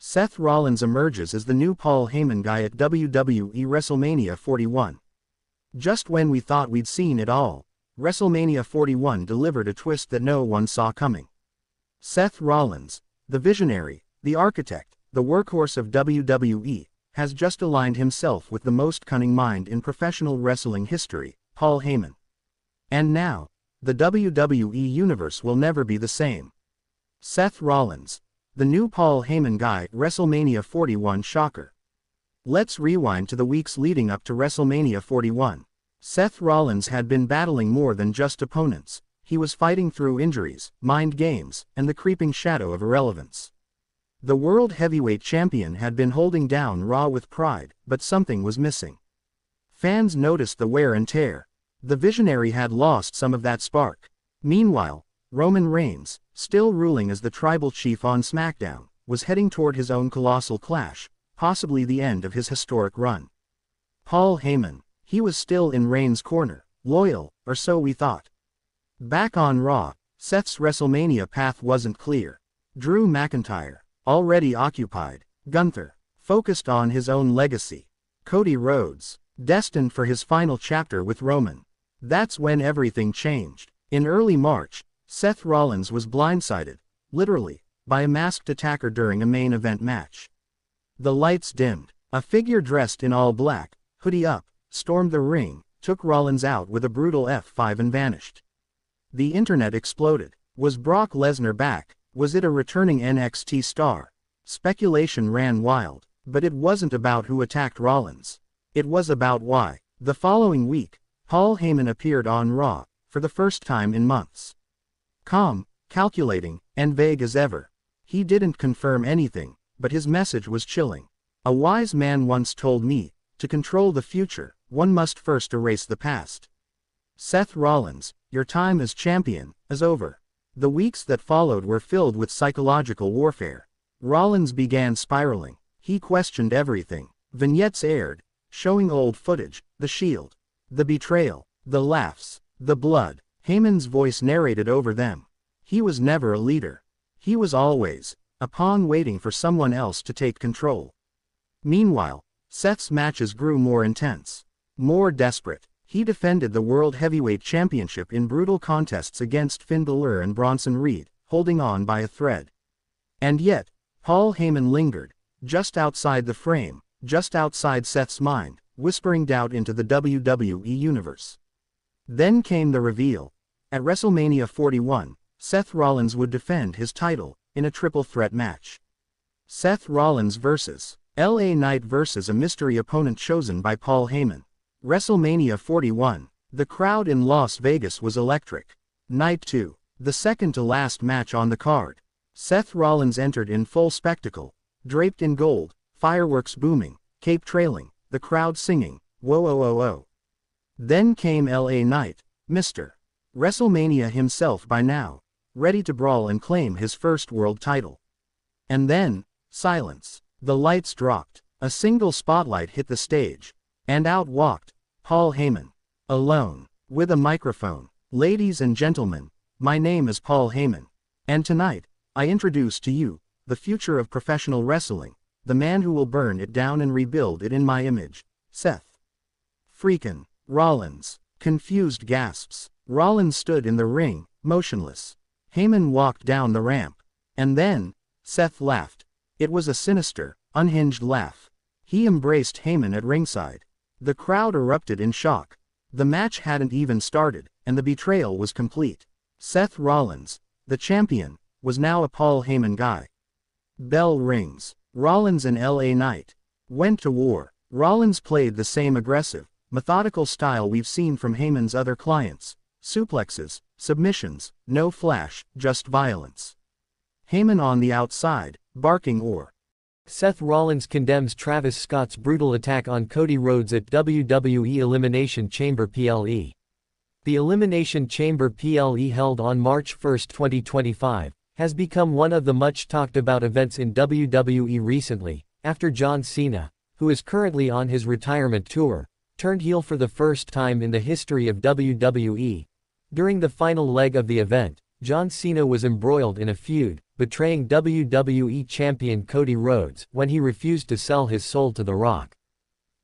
Seth Rollins emerges as the new Paul Heyman guy at WWE WrestleMania 41. Just when we thought we'd seen it all, WrestleMania 41 delivered a twist that no one saw coming. Seth Rollins, the visionary, the architect, the workhorse of WWE, has just aligned himself with the most cunning mind in professional wrestling history, Paul Heyman. And now, the WWE Universe will never be the same. Seth Rollins, the new Paul Heyman guy, WrestleMania 41 shocker. Let's rewind to the weeks leading up to WrestleMania 41. Seth Rollins had been battling more than just opponents. He was fighting through injuries, mind games, and the creeping shadow of irrelevance. The World Heavyweight Champion had been holding down Raw with pride, but something was missing. Fans noticed the wear and tear. The visionary had lost some of that spark. Meanwhile, Roman Reigns, still ruling as the tribal chief on SmackDown, was heading toward his own colossal clash, possibly the end of his historic run. Paul Heyman, he was still in Reigns' corner, loyal, or so we thought. Back on Raw, Seth's WrestleMania path wasn't clear. Drew McIntyre, already occupied. Gunther, focused on his own legacy. Cody Rhodes, destined for his final chapter with Roman. That's when everything changed. In early March, Seth Rollins was blindsided, literally, by a masked attacker during a main event match. The lights dimmed. A figure dressed in all black, hoodie up, stormed the ring, took Rollins out with a brutal F5 and vanished. The internet exploded. Was Brock Lesnar back? Was it a returning NXT star? Speculation ran wild, but it wasn't about who attacked Rollins. It was about why. The following week, Paul Heyman appeared on Raw, for the first time in months. Calm, calculating, and vague as ever. He didn't confirm anything, but his message was chilling. A wise man once told me, to control the future, one must first erase the past. Seth Rollins, your time as champion, is over. The weeks that followed were filled with psychological warfare. Rollins began spiraling. He questioned everything. Vignettes aired, showing old footage, the Shield, the betrayal, the laughs, the blood. Heyman's voice narrated over them. He was never a leader. He was always a pawn waiting for someone else to take control. Meanwhile, Seth's matches grew more intense, more desperate. He defended the World Heavyweight Championship in brutal contests against Finn Balor and Bronson Reed, holding on by a thread. And yet, Paul Heyman lingered, just outside the frame, just outside Seth's mind, whispering doubt into the WWE Universe. Then came the reveal. At WrestleMania 41, Seth Rollins would defend his title, in a triple threat match. Seth Rollins vs. LA Knight versus a mystery opponent chosen by Paul Heyman. WrestleMania 41, the crowd in Las Vegas was electric. Night 2, the second to last match on the card. Seth Rollins entered in full spectacle, draped in gold, fireworks booming, cape trailing, the crowd singing, whoa oh oh oh. Then came LA Knight, Mr. WrestleMania himself by now, ready to brawl and claim his first world title. And then, silence. The lights dropped, a single spotlight hit the stage, and out walked Paul Heyman. Alone, with a microphone. Ladies and gentlemen, my name is Paul Heyman. And tonight, I introduce to you, the future of professional wrestling, the man who will burn it down and rebuild it in my image, Seth freakin' Rollins. Confused gasps. Rollins stood in the ring, motionless. Heyman walked down the ramp. And then, Seth laughed. It was a sinister, unhinged laugh. He embraced Heyman at ringside. The crowd erupted in shock. The match hadn't even started, and the betrayal was complete. Seth Rollins, the champion, was now a Paul Heyman guy. Bell rings. Rollins and LA Knight went to war. Rollins played the same aggressive, methodical style we've seen from Heyman's other clients. Suplexes, submissions, no flash, just violence. Heyman on the outside, barking or. Seth Rollins condemns Travis Scott's brutal attack on Cody Rhodes at WWE Elimination Chamber PLE. The Elimination Chamber PLE held on March 1, 2025, has become one of the much talked about events in WWE recently, after John Cena, who is currently on his retirement tour, turned heel for the first time in the history of WWE. During the final leg of the event, John Cena was embroiled in a feud betraying WWE Champion Cody Rhodes when he refused to sell his soul to The Rock.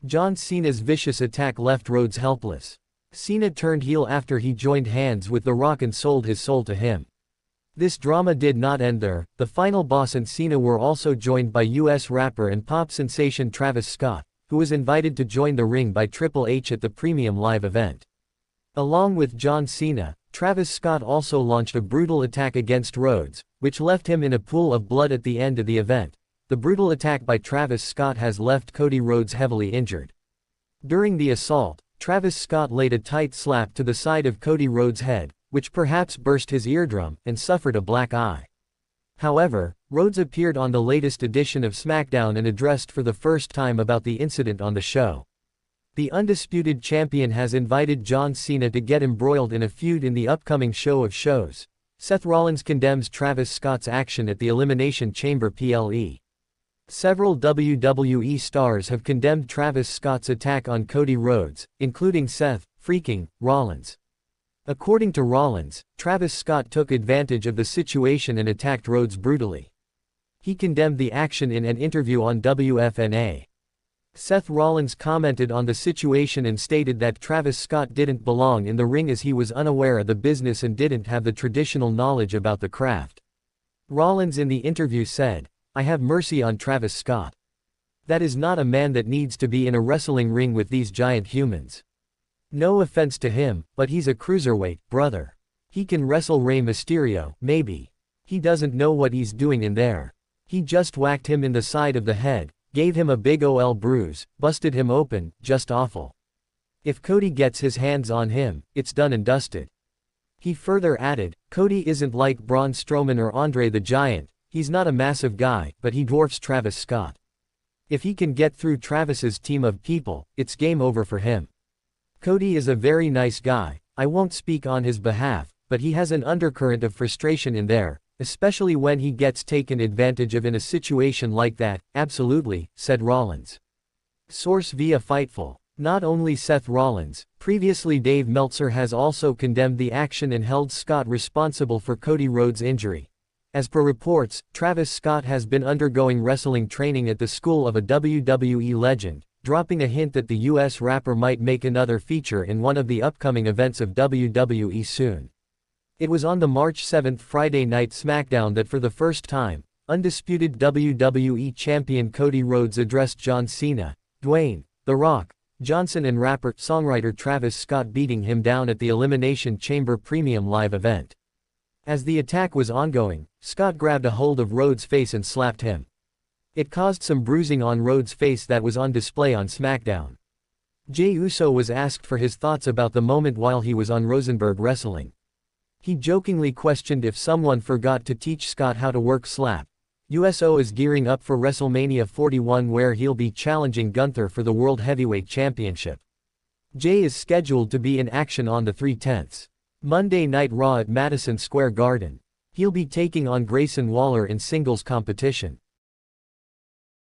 John Cena's vicious attack left Rhodes helpless. Cena turned heel after he joined hands with The Rock and sold his soul to him. This drama did not end there. The final boss and Cena were also joined by US rapper and pop sensation Travis Scott, who was invited to join the ring by Triple H at the Premium Live event. Along with John Cena, Travis Scott also launched a brutal attack against Rhodes, which left him in a pool of blood at the end of the event. The brutal attack by Travis Scott has left Cody Rhodes heavily injured. During the assault, Travis Scott laid a tight slap to the side of Cody Rhodes' head, which perhaps burst his eardrum, and suffered a black eye. However, Rhodes appeared on the latest edition of SmackDown and addressed for the first time about the incident on the show. The undisputed champion has invited John Cena to get embroiled in a feud in the upcoming show of shows. Seth Rollins condemns Travis Scott's action at the Elimination Chamber PLE. Several WWE stars have condemned Travis Scott's attack on Cody Rhodes, including Seth freaking Rollins. According to Rollins, Travis Scott took advantage of the situation and attacked Rhodes brutally. He condemned the action in an interview on WFNA. Seth Rollins commented on the situation and stated that Travis Scott didn't belong in the ring as he was unaware of the business and didn't have the traditional knowledge about the craft. Rollins in the interview said, "I have mercy on Travis Scott. That is not a man that needs to be in a wrestling ring with these giant humans. No offense to him, but he's a cruiserweight, brother. He can wrestle Rey Mysterio, maybe. He doesn't know what he's doing in there. He just whacked him in the side of the head, gave him a big OL bruise, busted him open, just awful. If Cody gets his hands on him, it's done and dusted." He further added, "Cody isn't like Braun Strowman or Andre the Giant. He's not a massive guy, but he dwarfs Travis Scott. If he can get through Travis's team of people, it's game over for him. Cody is a very nice guy, I won't speak on his behalf, but he has an undercurrent of frustration in there, especially when he gets taken advantage of in a situation like that." "Absolutely," said Rollins. Source via Fightful. Not only Seth Rollins, previously Dave Meltzer has also condemned the action and held Scott responsible for Cody Rhodes' injury. As per reports, Travis Scott has been undergoing wrestling training at the school of a WWE legend, dropping a hint that the US rapper might make another feature in one of the upcoming events of WWE soon. It was on the March 7 Friday Night SmackDown that for the first time, undisputed WWE Champion Cody Rhodes addressed John Cena, Dwayne The Rock Johnson and rapper-songwriter Travis Scott beating him down at the Elimination Chamber Premium Live event. As the attack was ongoing, Scott grabbed a hold of Rhodes' face and slapped him. It caused some bruising on Rhodes' face that was on display on SmackDown. Jey Uso was asked for his thoughts about the moment while he was on Rosenberg Wrestling. He jokingly questioned if someone forgot to teach Scott how to work slap. USO is gearing up for WrestleMania 41 where he'll be challenging Gunther for the World Heavyweight Championship. Jey is scheduled to be in action on the 3/10 Monday Night Raw at Madison Square Garden. He'll be taking on Grayson Waller in singles competition.